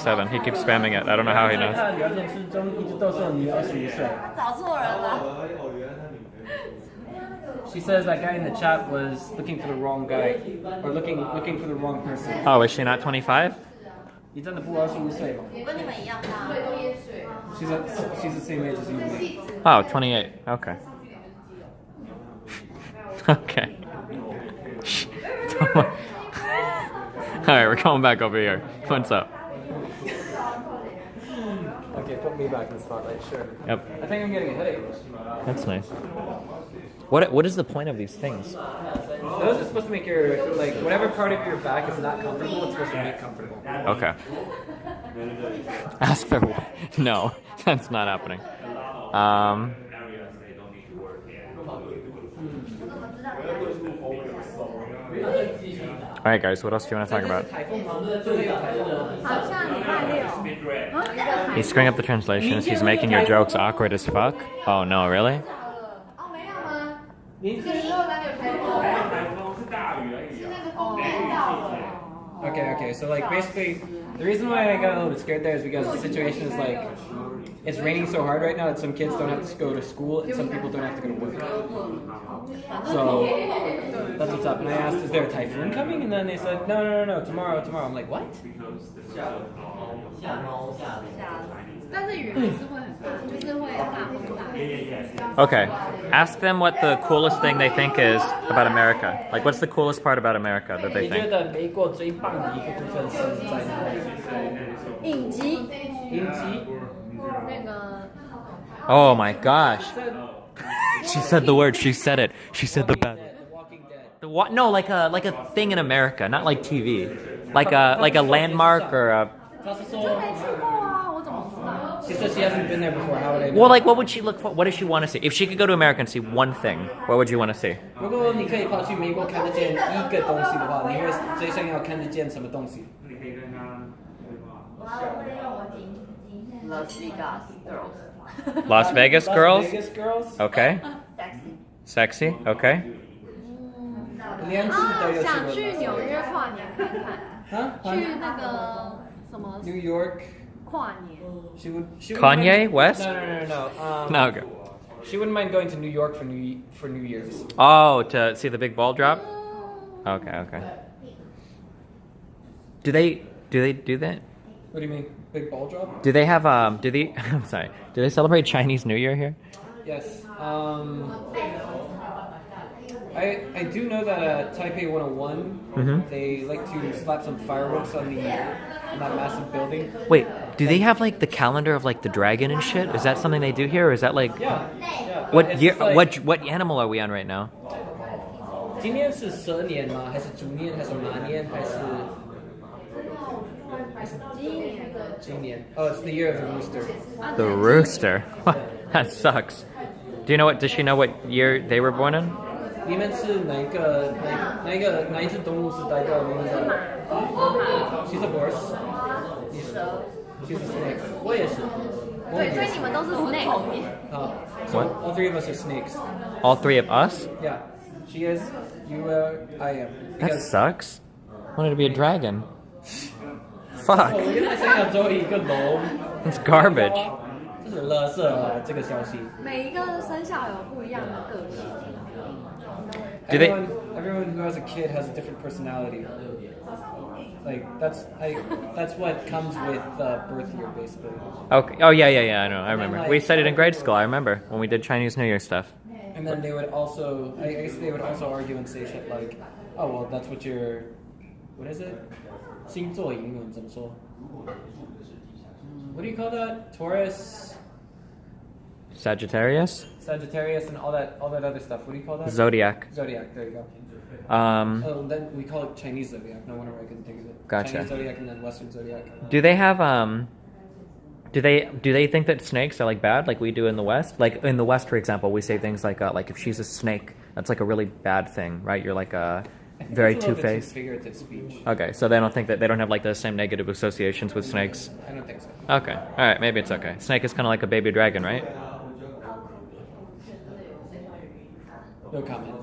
667. He keeps spamming it. I don't know how he knows. She says that guy in the chat was looking for the wrong guy, or looking for the wrong person. Oh, is she not 25? 你真的不21岁吗？跟你们一样大。She's the same age as you. Oh, 28. Okay. Okay. Alright, we're going back over here. What's up? Okay, put me back in the spotlight, sure. Yep. I think I'm getting a headache. That's nice. What is the point of these things? Those are supposed to make your, like, whatever part of your back is not comfortable, it's supposed to make comfortable. Okay. Ask their no, that's not happening. Alright guys, what else do you want to talk about? He's screwing up the translations, he's making your jokes awkward as fuck. Oh no, really? Okay, so like basically, the reason why I got a little bit scared there is because the situation is like, it's raining so hard right now that some kids don't have to go to school and some people don't have to go to work. So that's what's up. And I asked, is there a typhoon coming? And then they said, no, tomorrow. I'm like, what? Okay, ask them what the coolest thing they think is about America. Like, what's the coolest part about America that they think? 影集。 Oh my gosh. She said the word. She said it. She said the bad. The what? No, like a thing in America, not like TV. Like a landmark or a. She said she hasn't been there before. How would I know? Well, like what would she look for? What does she want to see? If she could go to America and see one thing, what would you want to see? 如果你可以跑去美国看得见一个东西的话，你会最想要看得见什么东西？ Las Vegas girls. Las Vegas girls. Las Vegas girls. Okay. Sexy. Sexy. Okay. 连次都有想去纽约跨年看看。去那个什么 New York 跨年。 She would Kanye West? No. No. Okay. She wouldn't mind going to New York for New Year's. Oh, to see the big ball drop. Okay. Do they do that? What do you mean, big ball drop? Do they have I'm sorry. Do they celebrate Chinese New Year here? Yes. I do know that at Taipei 101, they like to slap some fireworks on that massive building. Wait, do they have like the calendar of like the dragon and shit? Is that something they do here, or is that like? Yeah. What year? Like, what animal are we on right now? 今年是蛇年吗？还是猪年？还是马年？还是？今年。Oh, it's the year of the rooster. The rooster. That sucks. Do you know what? Does she know what year they were born in? 你们是哪一只动物是代表你们的 ？She's a horse. She's a snake. 我也是。对，所以你们都是 snake。So all three of us are snakes. All three of us? Yeah. She is. You are. I am. That sucks. I wanted to be a dragon. Fuck. 我原来想要做一个龙。That's garbage. 这是垃圾啊！这个消息。每一个生肖有不一样的个性。Everyone who has a kid has a different personality. Like that's what comes with birth year, basically. Okay. Oh yeah. I know. I remember. We studied in grade school. I remember when we did Chinese New Year stuff. And then they would also, I guess they would also argue and say shit like, oh well, that's what your, what is it? 星座英文怎么说? What do you call that? Taurus, Sagittarius, and all that other stuff. What do you call that? Zodiac. Zodiac. There you go. Oh, then we call it Chinese zodiac. No wonder I couldn't think of it. Gotcha. Chinese zodiac and then Western zodiac. Do they have Do they think that snakes are like bad, like we do in the West? Like in the West, for example, we say things like if she's a snake, that's like a really bad thing, right? You're like a very two-faced. Figurative speech. Okay, so they don't have like the same negative associations with snakes. I don't think so. Okay, all right, maybe it's okay. Snake is kind of like a baby dragon, right? No comment.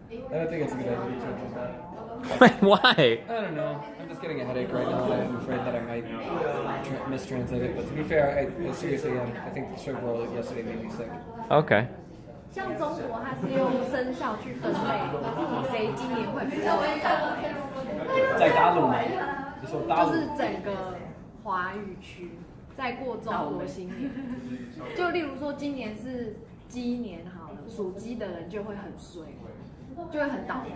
I don't think it's a good idea to talk about that. Why? I don't know. I'm just getting a headache right now, and I'm afraid that I might mistranslate it, but to be fair, I seriously am. I think the sugar roll yesterday made me sick. Okay. 像中国，它是用生肖去分类，你谁今年会比较倒霉？在大陆吗？你说大陆？就是整个华语区，在过中国新年。就例如说，今年是鸡年好了，属鸡的人就会很衰，就会很倒霉。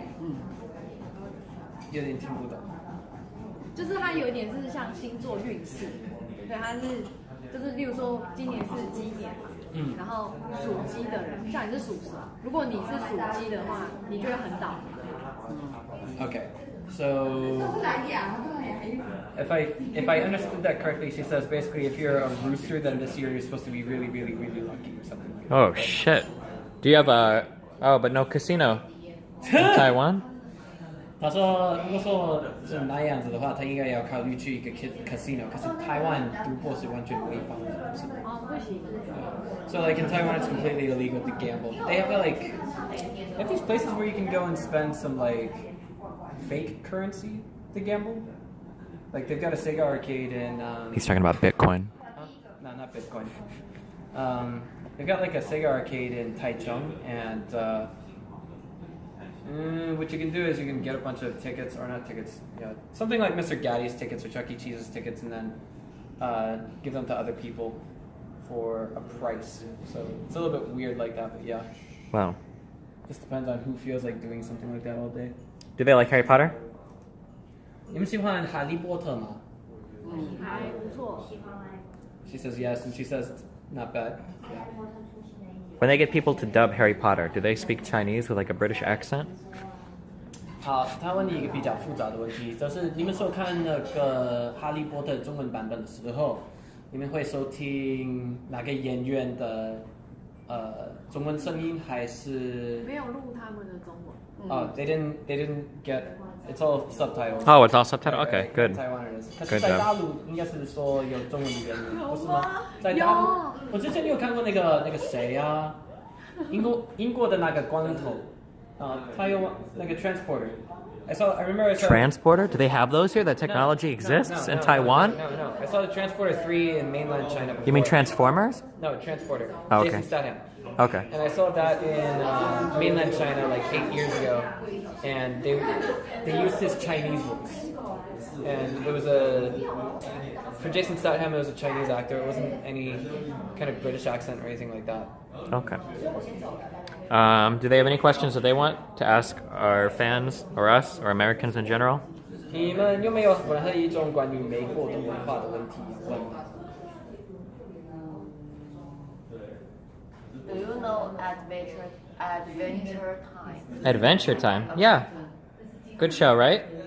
有点听不懂。就是它有一点是像星座运势，对，它是就是例如说今年是鸡年嘛。然后属鸡的人，像你是属蛇，如果你是属鸡的话，你就会很倒霉。Okay, so if I understood that correctly, she says basically if you're a rooster, then this year you're supposed to be really, really, really lucky or something like that. Oh shit. Do you have a? Oh, but no casino in Taiwan. 他说，如果说是那样子的话，他应该要考虑去一个 casino。可是台湾赌博是完全违法的，是吗？哦，不行。So like in Taiwan, it's completely illegal to gamble. They have these places where you can go and spend some like fake currency to gamble. Like they've got a Sega arcade in. He's talking about Bitcoin. No, not Bitcoin. They've got like a Sega arcade in Taichung, and what you can do is you can get a bunch of tickets, or not tickets, yeah, something like Mr. Gaddy's tickets or Chuck E. Cheese's tickets, and then give them to other people for a price. So it's a little bit weird like that, but yeah. Wow. Just depends on who feels like doing something like that all day. Do they like Harry Potter? 你们喜欢哈利波特吗？还不错。She says yes, and she says not bad. Yeah. When they get people to dub Harry Potter, do they speak Chinese with like a British accent? 好，他问你一个比较复杂的问题，就是你们所看那个《哈利波特》中文版本的时候，你们会收听哪个演员的中文声音，还是没有录他们的中文。they didn't get it's all subtitles. Oh, it's all subtitled. Okay, good. Taiwan it is. 可 Good 是在 job. 大陆应该是说有中文的原因，不是吗？在大陆，我之前有看过那个谁啊，英国的那个光头，他有那个 transporter. I remember I saw Transporter? Do they have those here? That technology exists in Taiwan? No. I saw the Transporter 3 in mainland China before. You mean Transformers? No, Transporter. Oh, okay. Jason Statham. Okay. And I saw that in mainland China like 8 years ago, and they used his Chinese voice. And it was for Jason Statham, it was a Chinese actor. It wasn't any kind of British accent or anything like that. Okay. Do they have any questions that they want to ask our fans or us or Americans in general? 你们有没有任何一种关于美国的文化的问题问？ Do you know Adventure Time? Adventure Time? Yeah. Good show, right? Do you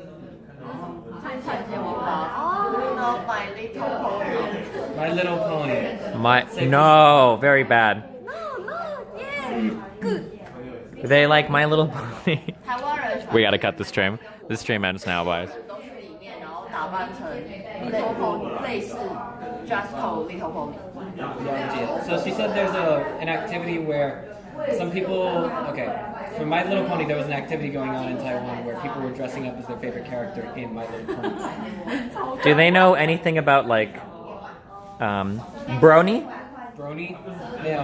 know My Little Pony? My Little Pony. No, very bad. No, yeah, good. They like My Little Pony. 台湾人 We gotta cut the stream. This stream ends now, boys. 都是里面，然后打扮成 Little Pony，类似 Just Call Little Pony。 So she said there's an activity where some people, for My Little Pony, there was an activity going on in Taiwan where people were dressing up as their favorite character in My Little Pony. Do they know anything about like Brony? Brony? 没有。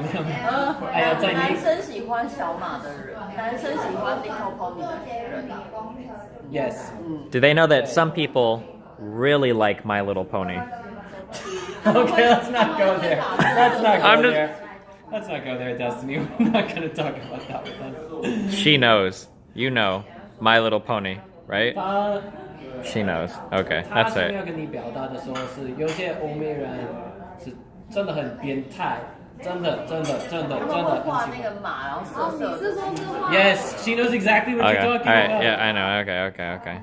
还有在男生喜欢小马的人，男生喜欢 Little Pony 的人。 Yes. Do they know that some people really like My Little Pony? Okay, let's not go there. Let's not I'm go just- there. Let's not go there, Destiny. We're not going to talk about that with them. She knows. You know My Little Pony, right? She knows. Okay, 他 that's 想要 it. 跟你表达的说是，有些欧美人是真的很变态，真的他们会画那个马，然后色色的。你是说是画 Yes, she knows exactly what Okay. you're All talking right. about. Yeah, I know. Okay.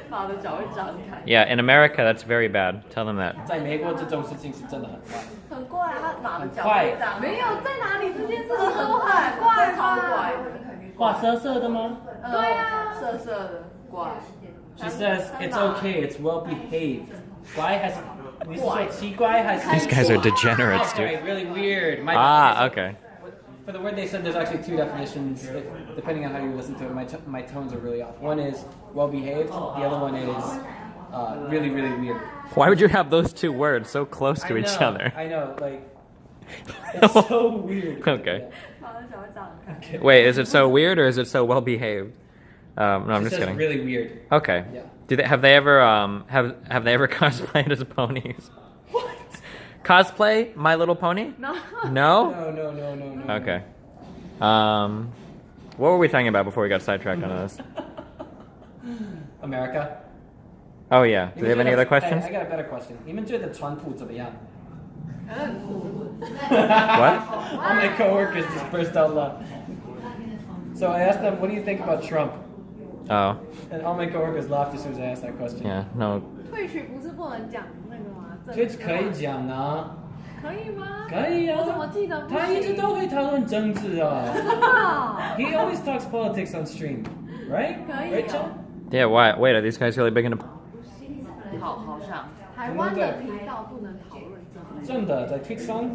马的脚会张开。 Yeah, in America, that's very bad. Tell them that. 在美国这种事情是真的很怪。很怪啊，他马的脚会张。没有在哪里这件事情很都怪，很怪超怪吧？的。画色色的吗？对啊色色的怪。 She says it's okay, it's well behaved. 乖还是你是说奇怪还是 These guys are degenerates, Okay, dude. really weird. Okay. For the word they said, there's actually two definitions. Depending on how you listen to it, my tones are really off. One is well behaved. The other one is really, really weird. Why would you have those two words so close to each other? I know, like, it's so weird. Okay. 好的，小会长看。 Wait, is it so weird or is it so well behaved? No, I'm It just says kidding. really weird. Okay. Yeah. Have they ever have they ever cosplayed as ponies? What? Cosplay My Little Pony? No. No? No. Okay. What were we talking about before we got sidetracked on this? America. Oh yeah. Do you have any other questions? I got a better question. 你们觉得川普怎么样？ What? All my coworkers just burst out laughing. So I asked them, what do you think about Trump? Oh. And all my coworkers laughed as soon as I asked that question. Yeah. No. 退取不是不能讲那个吗？这可以讲啊，可以吗？可以啊。我怎么记得不行？他一直都会讨论政治啊。真的哦 He always talks politics on stream, right? 可以 Right, 哦 John? Yeah. Why? Wait. Are these guys really big into? 好像。台湾的频道不能讨论政治。真的在 Twitch 上，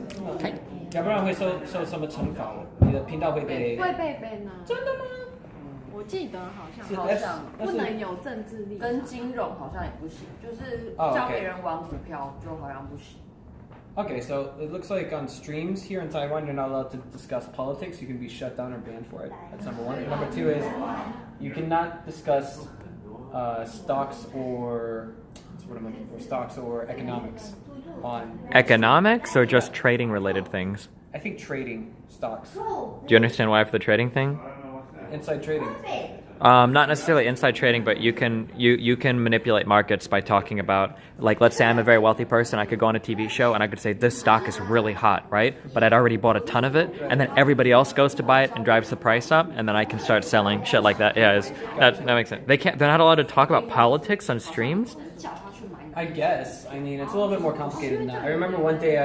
要不然会受什么惩罚？你的频道会被会被 ban 啊？真的吗？我记得好像好像不能有政治立场。跟金融好像也不行，就是哦教 OK 别人玩股票就好像不行。 Okay, so it looks like on streams here in Taiwan, you're not allowed to discuss politics. You can be shut down or banned for it. That's number one. Number two is you cannot discuss stocks or that's what I'm looking for. Stocks or economics on. Economics or just trading related things? I think trading stocks, Do you understand why for the trading thing? inside trading. Not necessarily inside trading, but you can manipulate markets by talking about, like, let's say I'm a very wealthy person, I could go on a TV show and I could say this stock is really hot, right? But I'd already bought a ton of it, and then everybody else goes to buy it and drives the price up, and then I can start selling shit like that. Yeah, that makes sense. They're not allowed to talk about politics on streams. I guess. I mean, it's a little bit more complicated than that. I remember one day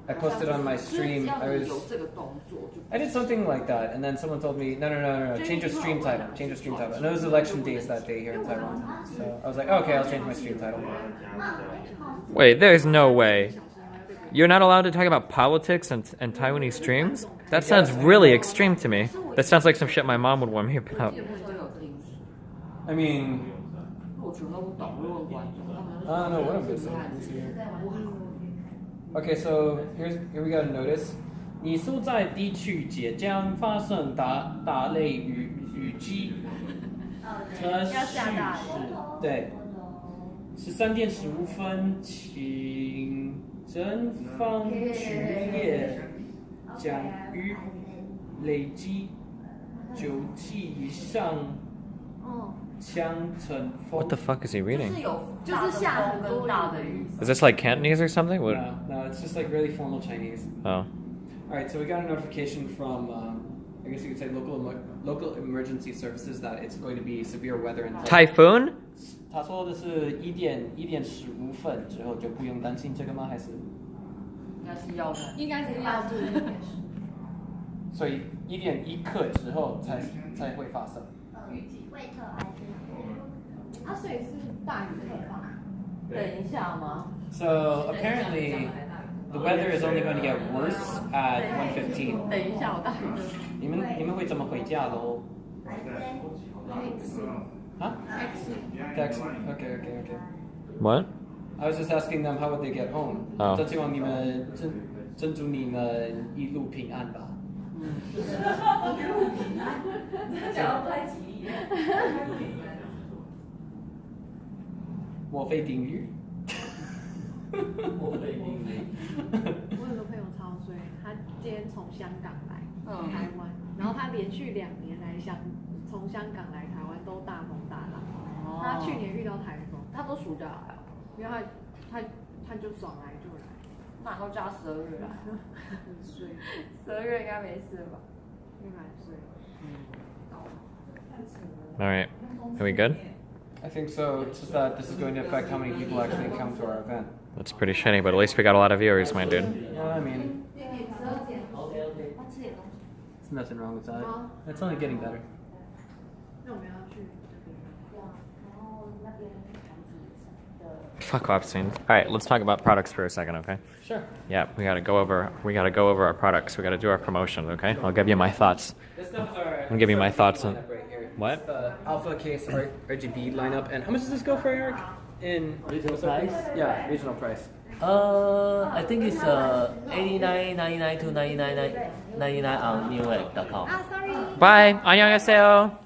I posted on my stream. I did something like that, and then someone told me, no, change your stream title. Change your stream title. And it was election days that day here in Taiwan. So I was like, okay, I'll change my stream title. Wait, there's no way. You're not allowed to talk about politics and Taiwanese streams? That sounds really extreme to me. That sounds like some shit my mom would warn me about. I mean, I don't know what I'm missing. Okay, so here we got a notice. 你所在地区即将发生大雷雨季，特许是对13:15，请前方剧烈降雨累积9级以上。What the fuck is he reading? 就是下很多大的雨。 Is this like Cantonese or something? What? No, it's just like really formal Chinese. Oh. All right, so we got a notification from, I guess you could say local emergency services that it's going to be severe weather in Typhoon? 他说的是1:15之后就不用担心这个吗？还是？应该是要的。应该是要注意。所以1:01之后才会发生。预计会特还是？啊，所以是大雨特吧？等一下吗？ So apparently, the weather is only going to get worse at 1:15. 等一下，我大雨特。你们会怎么回家喽？Huh? Taxi. Okay. What? I was just asking them how would they get home. Oh. 就希望你们祝你们一路平安吧。我非定语。我有个朋友超衰，他今天从香港来台湾，然后他连续2年来从香港来台湾都大风大浪。他去年遇到台风，他都暑假来哦，因为他就爽来就来，那都加12月来，很衰， 12月应该没事吧？应该蛮衰。All right. Are we good? I think so. It's just that this is going to affect how many people actually come to our event. That's pretty shitty, but at least we got a lot of viewers, my dude. Yeah, I mean, there's nothing wrong with that. It's only getting better. 那我们要去。 Fuck off, soon. All right, let's talk about products for a second, okay? Sure. Yeah, we gotta go over our products. We gotta do our promotion, okay? I'll give you my thoughts. This stuff's our. I'll give you my thoughts on right here. what? The Alpha Case RGB lineup. And how much does this go for, Eric? In Retail price? Yeah, regional price. I think it's 89.99 to 99.99 on newegg.com. Ah, sorry. Bye. 안녕하세요.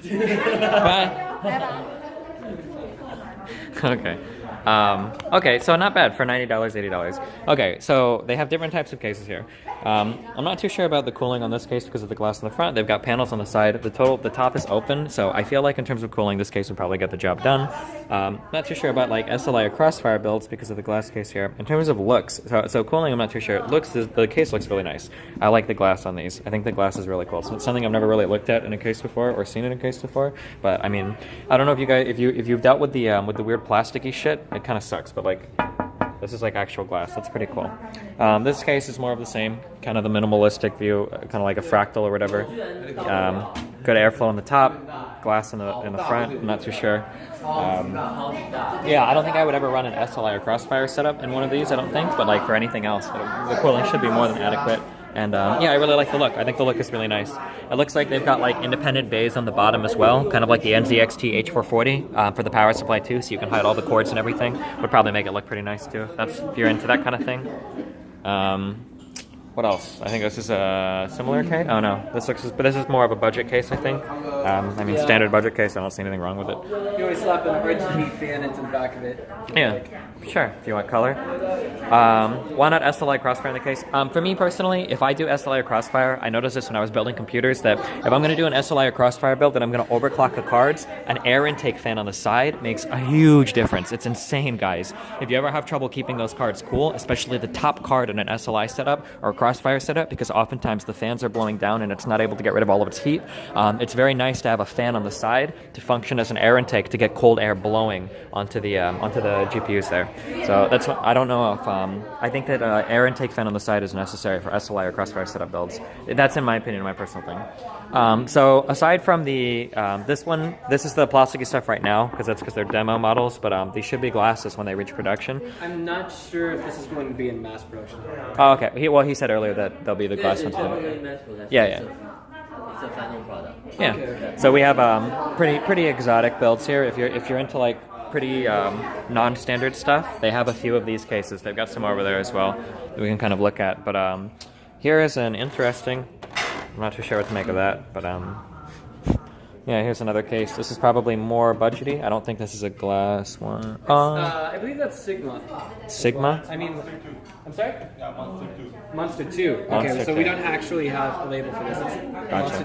Bye. Bye bye. Okay. Okay, so not bad for $90, $80. Okay, so they have different types of cases here. I'm not too sure about the cooling on this case because of the glass on the front. They've got panels on the side. The top is open, so I feel like in terms of cooling, this case would probably get the job done. Not too sure about like SLI or Crossfire builds because of the glass case here. In terms of looks, so cooling, I'm not too sure. The case looks really nice. I like the glass on these. I think the glass is really cool. So it's something I've never really looked at in a case before or seen in a case before. But I mean, I don't know if you guys, if you've dealt with the weird plasticky shit, it kind of sucks. But like, this is like actual glass. That's pretty cool. This case is more of the same, kind of the minimalistic view, kind of like a fractal or whatever. Good airflow on the top, glass in the front. I'm not too sure. Yeah, I don't think I would ever run an SLI or Crossfire setup in one of these. I don't think, but like for anything else, the cooling should be more than adequate. And yeah, I really like the look. I think the look is really nice. It looks like they've got like independent bays on the bottom as well, kind of like the NZXT H440 for the power supply too, so you can hide all the cords and everything. Would probably make it look pretty nice too, if you're into that kind of thing. What else? I think this is a similar case. Oh no, this is more of a budget case, I think. I mean, standard budget case. I don't see anything wrong with it. You always slap an RGB fan into the back of it. Yeah, sure. If you want color. Why not SLI Crossfire in the case? For me personally, if I do SLI or Crossfire, I noticed this when I was building computers that if I'm going to do an SLI or Crossfire build, then I'm going to overclock the cards. An air intake fan on the side makes a huge difference. It's insane, guys. If you ever have trouble keeping those cards cool, especially the top card in an SLI setup or a Crossfire setup, because oftentimes the fans are blowing down and it's not able to get rid of all of its heat, it's very nice to have a fan on the side to function as an air intake to get cold air blowing onto the GPUs there. So that's what, I don't know if I think that air intake fan on the side is necessary for SLI or Crossfire setup builds. That's in my opinion, my personal thing. So aside from the this is the plasticky stuff right now because they're demo models, but these should be glasses when they reach production. I'm not sure if this is going to be in mass production. Oh, okay. He said earlier that they'll be the glass ones. Yeah. It's a final product. Yeah. Okay. So we have pretty exotic builds here. If you're into like pretty non-standard stuff, they have a few of these cases. They've got some over there as well that we can kind of look at. But here is an interesting. I'm not too sure what to make of that, but yeah, here's another case. This is probably more budgety. I don't think this is a glass one. I believe that's Sigma. Sigma? I mean, I'm sorry? Yeah, Monster 2. Okay, Monster so 2. we don't actually have a label for this. It's Monster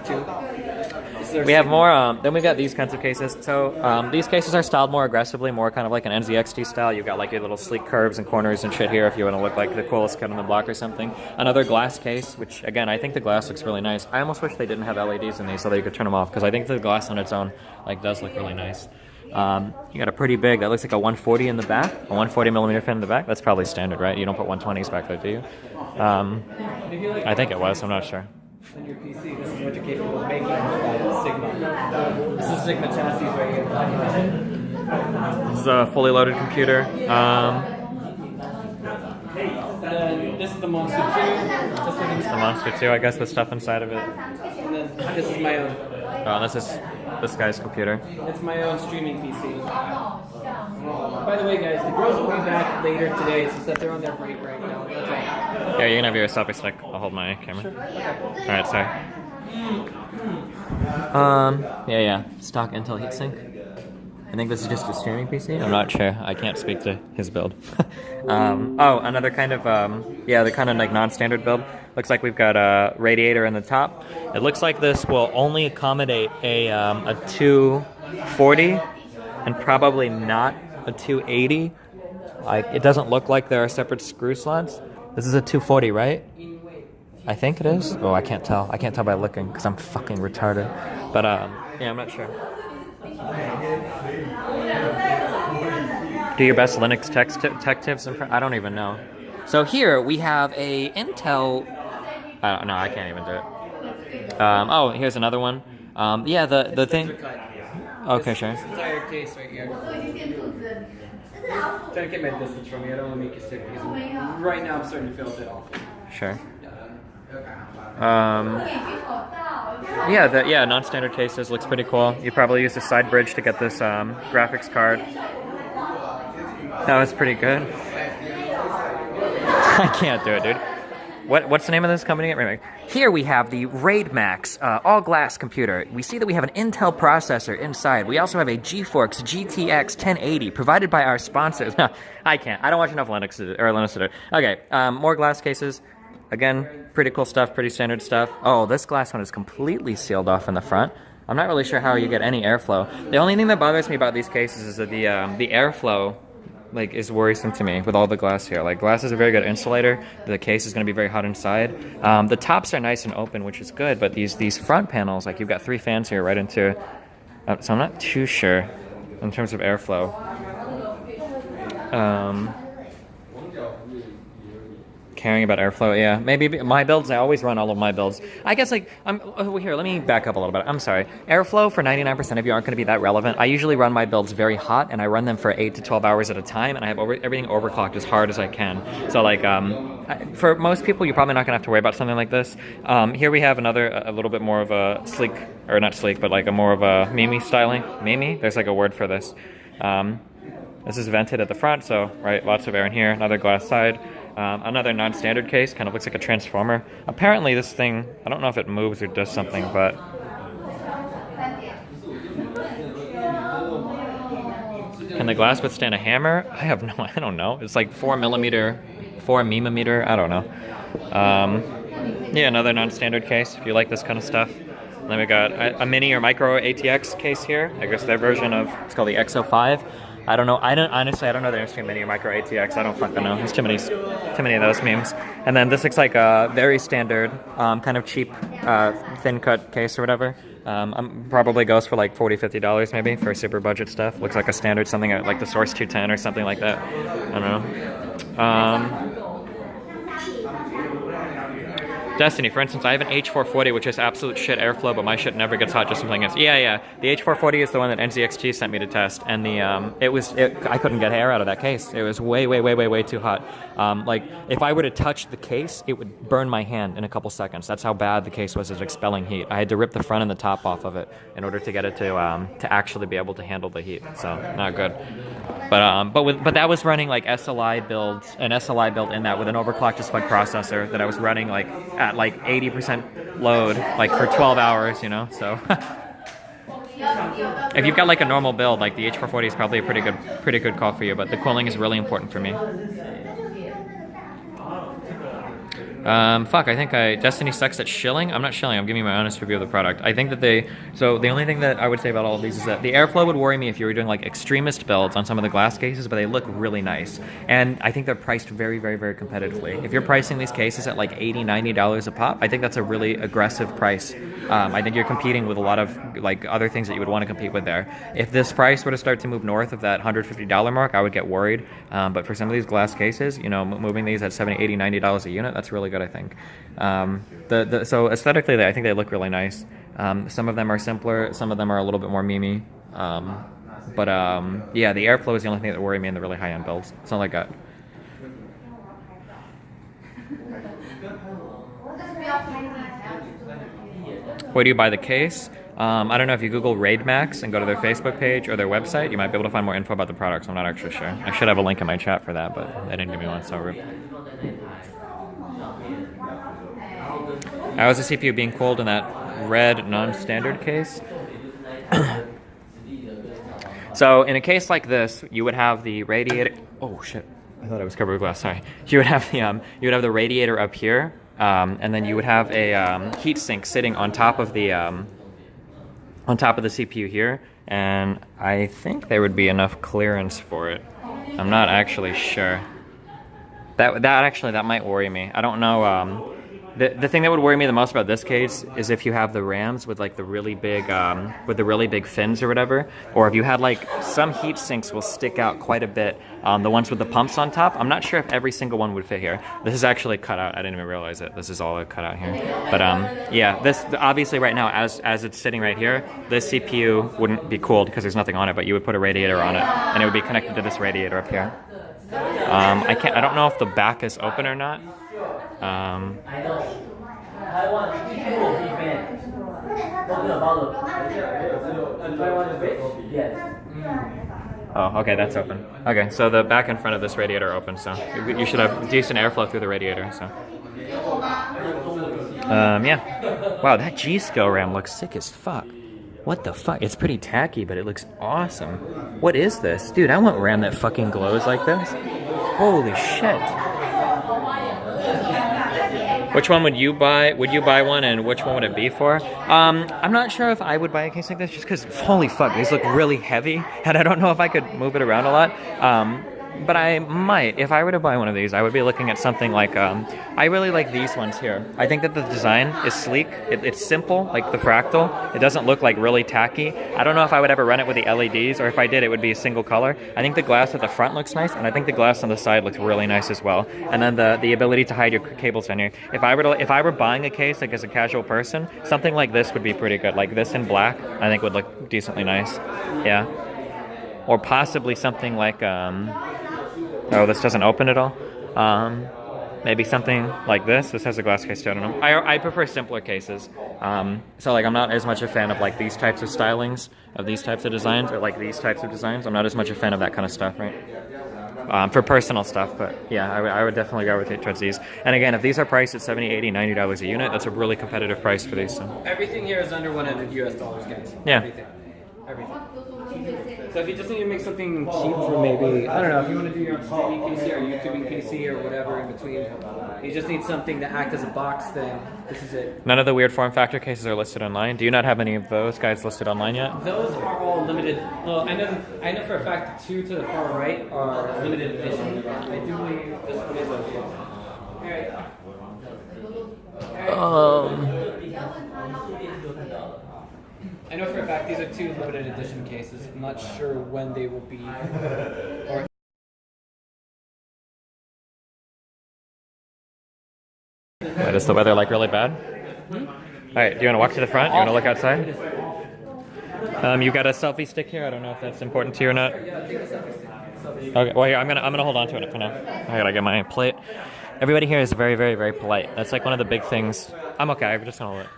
2. We have more, then we've got these kinds of cases. So these cases are styled more aggressively, more kind of like an NZXT style. You've got like your little sleek curves and corners and shit here if you want to look like the coolest kid on the block or something. Another glass case, which again, I think the glass looks really nice. I almost wish they didn't have LEDs in these so that you could turn them off because I think the glass on its own like does look really nice. You got a pretty big, that looks like a 140 in the back, a 140 millimeter fan in the back. That's probably standard, right? You don't put 120s back there, do you? I think it was, I'm not sure. On your PC, this is what you're capable of making with Sigma. This is Sigma chassis right here. This is a fully loaded computer. Then this is the Monster 2. It's the Monster 2, I guess, with stuff inside of it. And then this is my own. Oh, this is this guy's computer. It's my own streaming PC. By the way, guys, the girls will be back later today. It's just that they're on their break right now. That's all. Yeah, you can have your selfie stick. I'll hold my camera. Alright, sorry. Yeah. Stock Intel heatsink. I think this is just a streaming PC. I'm not sure. I can't speak to his build. Oh, another kind of, the kind of like non-standard build. Looks like we've got a radiator in the top. It looks like this will only accommodate a 240 and probably not a 280. It doesn't look like there are separate screw slots. This is a 240, right? I think it is. Oh, I can't tell. I can't tell by looking because I'm fucking retarded. But yeah, I'm not sure. Do your best Linux tech tips. I don't even know. So here we have a Intel. No, I can't even do it. Oh, here's another one. Yeah, the thing. Okay, sure. This entire case right here. Trying to get my distance from you. I don't want to make you sick because right now I'm starting to feel a bit awful. Sure. Yeah, non-standard cases looks pretty cool. You probably used a side bridge to get this graphics card. That was pretty good. I can't do it, dude. What's the name of this company? Anyway, here we have the Raid Max all-glass computer. We see that we have an Intel processor inside. We also have a GeForce GTX 1080 provided by our sponsors. I can't. I don't watch enough Linux to do it. Okay, more glass cases. Again, pretty cool stuff, pretty standard stuff. Oh, this glass one is completely sealed off in the front. I'm not really sure how you get any airflow. The only thing that bothers me about these cases is that the airflow like is worrisome to me with all the glass here. Like, glass is a very good insulator. The case is going to be very hot inside. The tops are nice and open, which is good, but these front panels, like, you've got 3 fans here right into, so I'm not too sure in terms of airflow. Caring about airflow, yeah. Maybe my builds, I always run all of my builds. I guess, like, here, let me back up a little bit. I'm sorry. Airflow, for 99% of you, aren't going to be that relevant. I usually run my builds very hot, and I run them for 8 to 12 hours at a time, and I have everything overclocked as hard as I can. So, like, for most people, you're probably not going to have to worry about something like this. Here we have a little bit more of a sleek, or not sleek, but like a more of a Mimi styling. Mimi? There's like a word for this. This is vented at the front, so, right, lots of air in here. Another glass side. Another non-standard case, kind of looks like a transformer. Apparently this thing, I don't know if it moves or does something, but... Can the glass withstand a hammer? I don't know. It's like 4 millimeter, I don't know. Yeah, another non-standard case, if you like this kind of stuff. Then we got a mini or micro ATX case here. I guess their version of, it's called the XO5. I don't know. Honestly, I don't know the difference between mini or micro ATX. I don't fucking know. There's too many of those memes. And then this looks like a very standard, kind of cheap, thin cut case or whatever. Probably goes for like $40, $50 maybe for super budget stuff. Looks like a standard something like the Source 210 or something like that. I don't know. Destiny, for instance, I have an H440, which is absolute shit airflow, but my shit never gets hot, just something else. Yeah. The H440 is the one that NZXT sent me to test, and I couldn't get air out of that case. It was way too hot. Like, if I were to touch the case, it would burn my hand in a couple seconds. That's how bad the case was at expelling heat. I had to rip the front and the top off of it in order to get it to actually be able to handle the heat. So, not good. But that was running like an SLI build in that with an overclocked as fuck processor that I was running like at like 80% load like for 12 hours, you know. So if you've got like a normal build, like the H440 is probably a pretty good call for you. But the cooling is really important for me. I think Destiny sucks at shilling. I'm not shilling, I'm giving you my honest review of the product. I think that so the only thing that I would say about all of these is that the airflow would worry me if you were doing like extremist builds on some of the glass cases, but they look really nice. And I think they're priced very competitively. If you're pricing these cases at like $80, $90 a pop, I think that's a really aggressive price. I think you're competing with a lot of like other things that you would want to compete with there. If this price were to start to move north of that $150 mark, I would get worried. But for some of these glass cases, you know, moving these at $70, $80, $90 a unit, that's really good, I think. So aesthetically, I think they look really nice. Some of them are simpler, some of them are a little bit more memey. Yeah, the airflow is the only thing that worries me in the really high-end builds. Something like that. Where do you buy the case? I don't know, if you Google Raid Max and go to their Facebook page or their website, you might be able to find more info about the products. I'm not actually sure. I should have a link in my chat for that, but they didn't give me one, so rude. How is the CPU being cooled in that red non-standard case? So in a case like this, you would have the radiator. Oh shit! I thought I was covered with glass. Sorry. You would have the radiator up here, and then you would have a heat sink sitting on top of the CPU here, and I think there would be enough clearance for it. I'm not actually sure. That might worry me. I don't know. The thing that would worry me the most about this case is if you have the rams with like the really big fins or whatever, or if you had like some heat sinks will stick out quite a bit. The ones with the pumps on top, I'm not sure if every single one would fit here. This is actually cut out. I didn't even realize it. This is all cut out here. But yeah, this obviously right now as it's sitting right here, this CPU wouldn't be cooled because there's nothing on it. But you would put a radiator on it, and it would be connected to this radiator up here. I don't know if the back is open or not. Oh, okay, that's open. Okay, so the back and front of this radiator are open, so you should have decent airflow through the radiator, so. Yeah. Wow, that G-Skill RAM looks sick as fuck. What the fuck? It's pretty tacky, but it looks awesome. What is this? Dude, I want RAM that fucking glows like this. Holy shit. Which one would you buy? Would you buy one, and which one would it be for? I'm not sure if I would buy a case like this, just because, holy fuck, these look really heavy, and I don't know if I could move it around a lot. But I might. If I were to buy one of these, I would be looking at something like, I really like these ones here. I think that the design is sleek. It's simple, like the fractal. It doesn't look like really tacky. I don't know if I would ever run it with the LEDs, or if I did, it would be a single color. I think the glass at the front looks nice, and I think the glass on the side looks really nice as well. And then the ability to hide your cables in here. If I were buying a case, like as a casual person, something like this would be pretty good. Like this in black, I think would look decently nice. Yeah. Or possibly something like, oh, this doesn't open at all. Maybe something like this. This has a glass case too, I don't know. I prefer simpler cases. So like I'm not as much a fan of like these types of stylings, of these types of designs, or like these types of designs. I'm not as much a fan of that kind of stuff, right? For personal stuff, but yeah, I would definitely gravitate towards these. And again, if these are priced at $70, $80, $90 a unit, that's a really competitive price for these. So. Everything here is under 100 US dollars, guys. Yeah. Everything. So if you just need to make something cheap for maybe, I don't know, if you want to do your streaming PC or YouTubing PC or whatever in between, you just need something to act as a box, then this is it. None of the weird form factor cases are listed online. Do you not have any of those guys listed online yet? Those are all limited. Well, I know for a fact the two to the far right are limited edition. I do believe this one is a... I know for a fact these are two limited edition cases. I'm not sure when they will be. Or Wait, is the weather like really bad? Alright, do you want to walk to the front? You want to look outside? You got a selfie stick here? I don't know if that's important to you or not. Okay, well here, I'm gonna hold on to it for now. I gotta get my plate. Everybody here is very, very, very polite. That's like one of the big things. I'm okay, I'm just gonna hold it.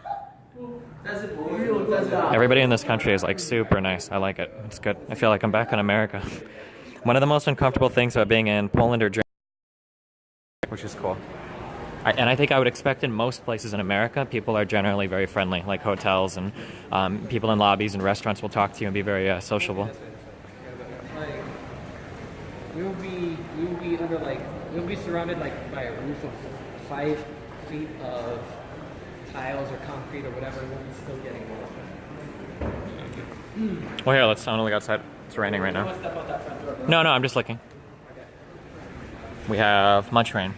Everybody in this country is like super nice. I like it. It's good. I feel like I'm back in America. One of the most uncomfortable things about being in Poland or Germany, which is cool. And I think I would expect in most places in America, people are generally very friendly, like hotels and people in lobbies and restaurants will talk to you and be very sociable. You'll be under like, you'll be surrounded like by a roof of 5 feet of tiles or concrete or whatever. We'll be still getting it. Well, here, let's look outside. It's raining right now. No, I'm just looking. We have much rain.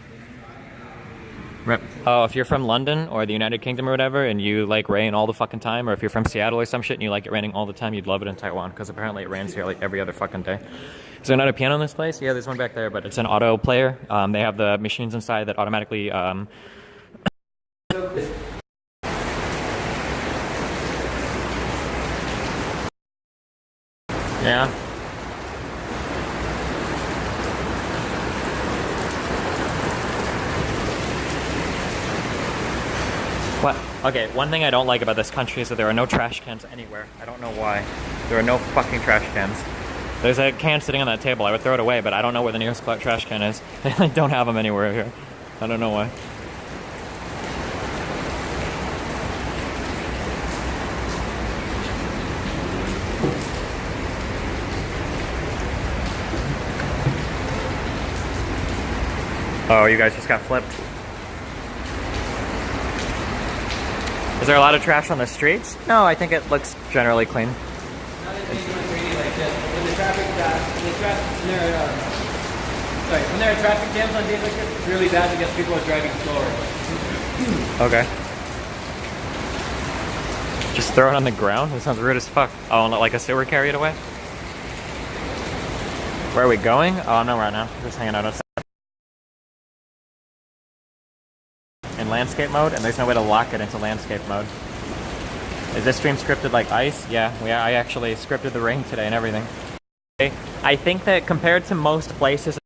Rip. Oh, if you're from London or the United Kingdom or whatever and you like rain all the fucking time, or if you're from Seattle or some shit and you like it raining all the time, you'd love it in Taiwan, because apparently it rains here like every other fucking day. Is there not a piano in this place? Yeah, there's one back there, but it's an auto player. They have the machines inside that automatically... Yeah. What? Okay, one thing I don't like about this country is that there are no trash cans anywhere. I don't know why. There are no fucking trash cans. There's a can sitting on that table. I would throw it away, but I don't know where the nearest trash can is. They don't have them anywhere here. I don't know why. Oh, you guys just got flipped. Is there a lot of trash on the streets? No, I think it looks generally clean. When there are traffic jams on days like this, it's really bad because people are driving slower. Okay. Just throw it on the ground? That sounds rude as fuck. Oh, like a sewer carry it away? Where are we going? Oh, no, right now. Just hanging out outside. In landscape mode, and there's no way to lock it into landscape mode. Is this stream scripted like ice? Yeah, I actually scripted the rain today and everything. I think that compared to most places,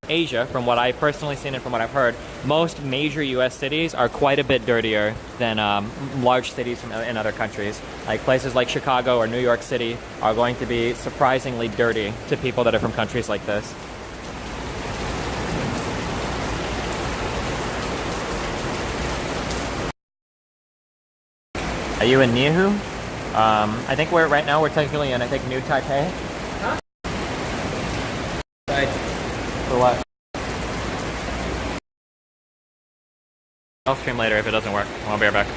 Asia, from what I've personally seen and from what I've heard, most major U.S. cities are quite a bit dirtier than large cities in other countries. Like places like Chicago or New York City are going to be surprisingly dirty to people that are from countries like this. Are you in Nihu? I think right now we're technically in, I think, New Taipei. Right. For what? I'll stream later if it doesn't work. I'll be right back.